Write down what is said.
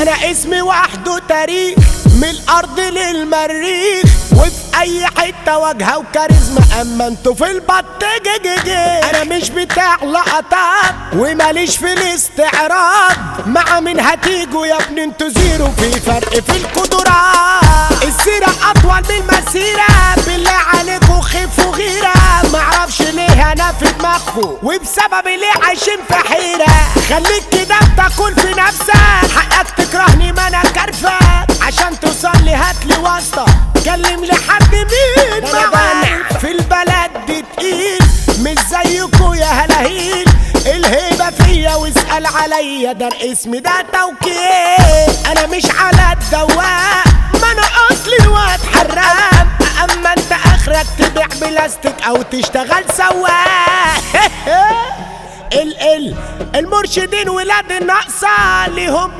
انا اسمي وحده تاريخ، من الارض للمريخ، وفي اي حته واجهه وكاريزما. اما انتوا في البط جي. انا مش بتاع لقطات وماليش في الاستعراض. مع مين هتيجوا يا ابني؟ انتوا زيرو، في فرق في القدرات. السيره اطول من المسيره، بالله عليكوا خفوا غيره. معرفش ليه انا في دماغكوا، وبسبب ليه عايشين في حيره. خليك كده بتاكل في نفسك، حقك تكرهني ما انا كرفك. عشان توصل لي هاتلي واسطه، كلم لي حد مين معاك. في البلد دي تقيل، مش زيكوا يا هلاهيل. الهيبه فيا واسال عليا، ده اسمي ده توكيل. انا مش على الدواء، ما انا اصلي واد حرام. اما انت اخرك تبيع بلاستيك او تشتغل سواق. المرشدين ولاد الناقصه ليهم